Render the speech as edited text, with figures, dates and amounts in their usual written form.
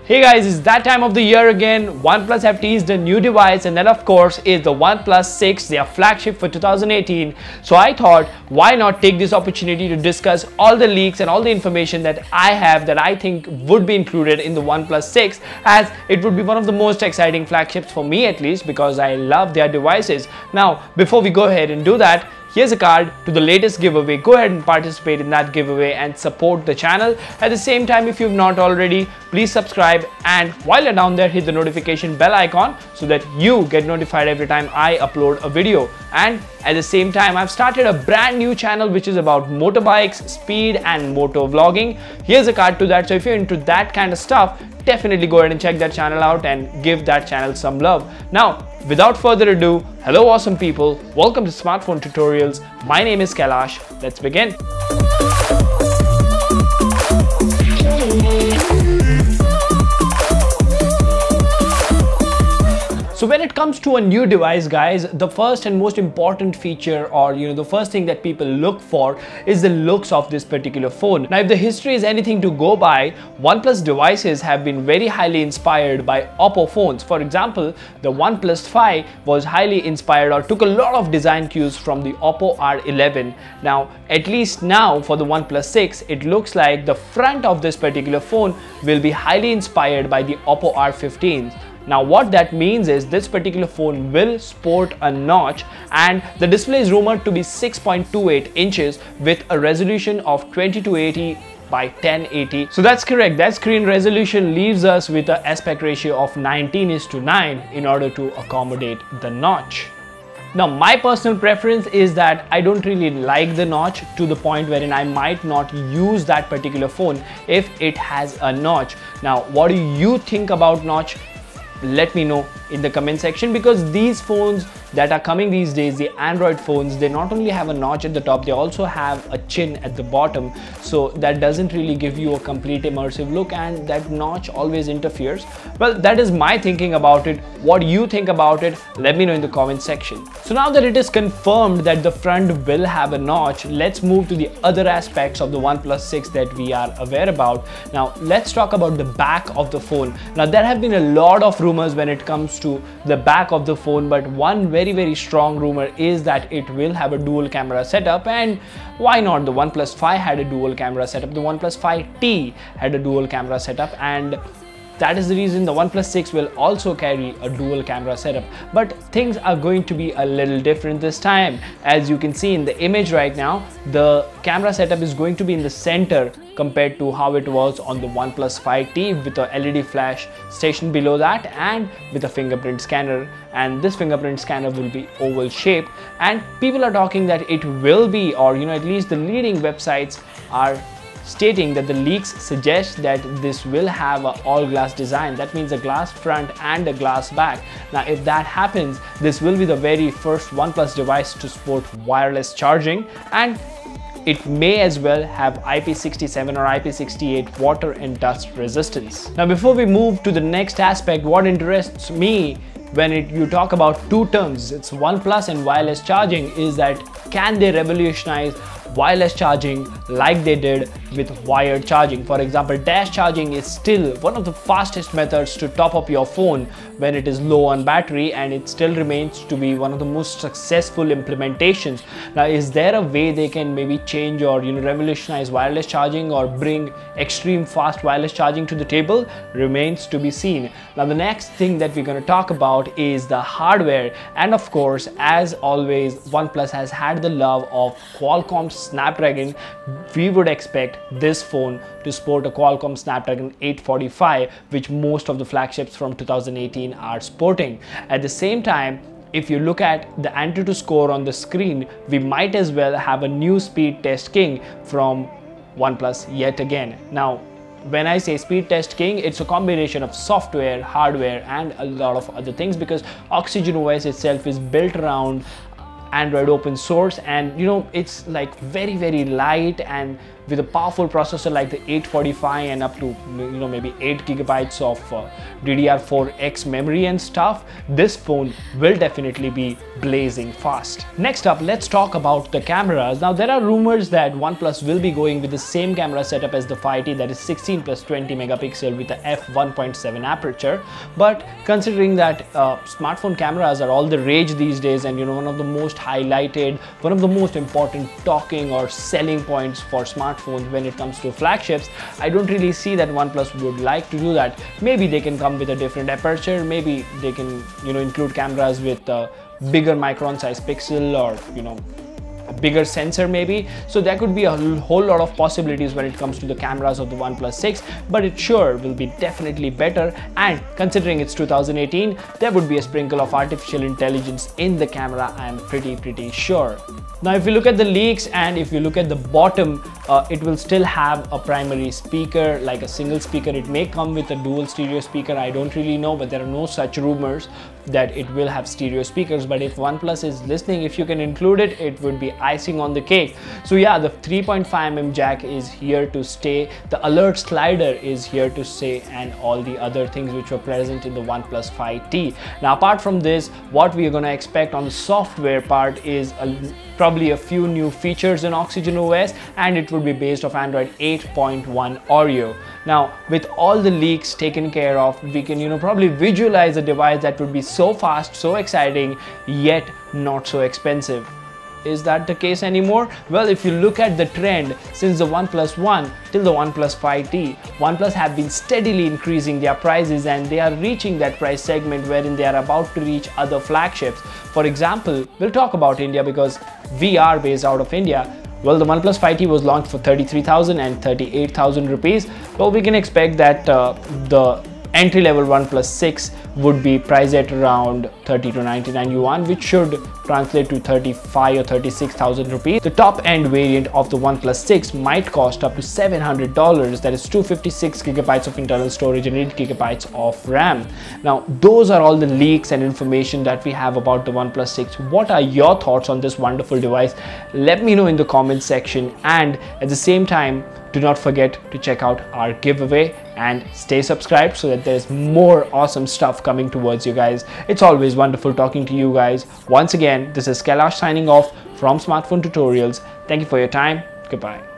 Hey guys, it's that time of the year again. OnePlus have teased a new device, and that of course is the OnePlus 6, their flagship for 2018. So I thought, why not take this opportunity to discuss all the leaks and all the information that I have that I think would be included in the OnePlus 6, as it would be one of the most exciting flagships for me, at least because I love their devices. Now, before we go ahead and do that, here's a card to the latest giveaway. Go ahead and participate in that giveaway and support the channel. At the same time, if you've not already, please subscribe, and while you're down there, hit the notification bell icon so that you get notified every time I upload a video. And at the same time, I've started a brand new channel which is about motorbikes, speed and moto vlogging. Here's a card to that. So if you're into that kind of stuff, definitely go ahead and check that channel out and give that channel some love. Now, without further ado, hello awesome people, welcome to Smartphone Tutorials. My name is Kailash. Let's begin. So when it comes to a new device, guys, the first and most important feature, or the first thing that people look for is the looks of this particular phone. Now, if the history is anything to go by, OnePlus devices have been very highly inspired by Oppo phones. For example, the OnePlus 5 was highly inspired or took a lot of design cues from the Oppo R11. Now, at least now for the OnePlus 6, it looks like the front of this particular phone will be highly inspired by the Oppo R15. Now what that means is this particular phone will sport a notch, and the display is rumored to be 6.28 inches with a resolution of 2280 by 1080. So that's correct. That screen resolution leaves us with an aspect ratio of 19:9 in order to accommodate the notch. Now, my personal preference is that I don't really like the notch, to the point wherein I might not use that particular phone if it has a notch. Now, what do you think about notch? Let me know in the comment section, because these phones that are coming these days, the Android phones, they not only have a notch at the top, they also have a chin at the bottom. So that doesn't really give you a complete immersive look, and that notch always interferes. Well, that is my thinking about it. What do you think about it? Let me know in the comment section. So now that it is confirmed that the front will have a notch, let's move to the other aspects of the OnePlus 6 that we are aware about. Now, let's talk about the back of the phone. Now, there have been a lot of rumors when it comes to the back of the phone, but one very strong rumor is that it will have a dual camera setup. And why not? The OnePlus 5 had a dual camera setup, the OnePlus 5T had a dual camera setup, and that is the reason the OnePlus 6 will also carry a dual camera setup. But things are going to be a little different this time. As you can see in the image right now, the camera setup is going to be in the center compared to how it was on the OnePlus 5T, with a LED flash station below that and with a fingerprint scanner. And this fingerprint scanner will be oval shape, and people are talking that it will be, or at least the leading websites are stating that the leaks suggest that this will have an all-glass design. That means a glass front and a glass back. Now, if that happens, this will be the very first OnePlus device to support wireless charging, and it may as well have IP67 or IP68 water and dust resistance. Now, before we move to the next aspect, what interests me when you talk about two terms, it's OnePlus and wireless charging, is that can they revolutionize wireless charging like they did with wired charging? For example, dash charging is still one of the fastest methods to top up your phone when it is low on battery, and it still remains to be one of the most successful implementations. Now, is there a way they can maybe change or revolutionize wireless charging or bring extreme fast wireless charging to the table? Remains to be seen. Now, the next thing that we're going to talk about is the hardware, and of course, as always, OnePlus has had the love of Qualcomm Snapdragon. We would expect this phone to sport a Qualcomm Snapdragon 845, which most of the flagships from 2018 are sporting. At the same time, if you look at the Antutu score on the screen, we might as well have a new speed test king from OnePlus yet again. Now, when I say speed test king, it's a combination of software, hardware and a lot of other things, because Oxygen OS itself is built around Android open source, and you know, it's like very light, and with a powerful processor like the 845 and up to, you know, maybe 8 gigabytes of DDR4X memory and stuff, this phone will definitely be blazing fast. Next up, let's talk about the cameras. Now there are rumors that OnePlus will be going with the same camera setup as the 5T, that is 16 plus 20 megapixel with the f1.7 aperture. But considering that smartphone cameras are all the rage these days, and you know, one of the most highlighted, one of the most important talking or selling points for smartphones when it comes to flagships, I don't really see that OnePlus would like to do that. Maybe they can come with a different aperture, maybe they can, you know, include cameras with bigger micron size pixel, or you know, a bigger sensor maybe. So there could be a whole lot of possibilities when it comes to the cameras of the OnePlus 6, but it sure will be definitely better. And considering it's 2018, there would be a sprinkle of artificial intelligence in the camera, I am pretty sure. Now if you look at the leaks, and if you look at the bottom, it will still have a primary speaker, like a single speaker. It may come with a dual stereo speaker, I don't really know, but there are no such rumors that it will have stereo speakers. But if OnePlus is listening, if you can include it, it would be icing on the cake. So yeah, the 3.5mm jack is here to stay, the alert slider is here to stay, and all the other things which were present in the OnePlus 5T. Now apart from this, what we are going to expect on the software part is probably a few new features in Oxygen OS, and it will be based off Android 8.1 Oreo. Now with all the leaks taken care of, we can, you know, probably visualize a device that would be so fast, so exciting, yet not so expensive. Is that the case anymore? Well, if you look at the trend since the OnePlus 1 till the OnePlus 5T, OnePlus have been steadily increasing their prices, and they are reaching that price segment wherein they are about to reach other flagships. For example, we'll talk about India because we are based out of India. Well, the OnePlus 5T was launched for 33,000 and 38,000 rupees. Well, we can expect that the entry-level OnePlus 6 would be priced at around 30 to 99 yuan, which should translate to 35 or 36,000 rupees. The top-end variant of the OnePlus 6 might cost up to $700, that is 256 gigabytes of internal storage and 8 gigabytes of RAM. Now, those are all the leaks and information that we have about the OnePlus 6. What are your thoughts on this wonderful device? Let me know in the comment section, and at the same time, do not forget to check out our giveaway and stay subscribed so that there's more awesome stuff coming towards you guys. It's always wonderful talking to you guys. Once again, this is Kailash signing off from Smartphone Tutorials. Thank you for your time. Goodbye.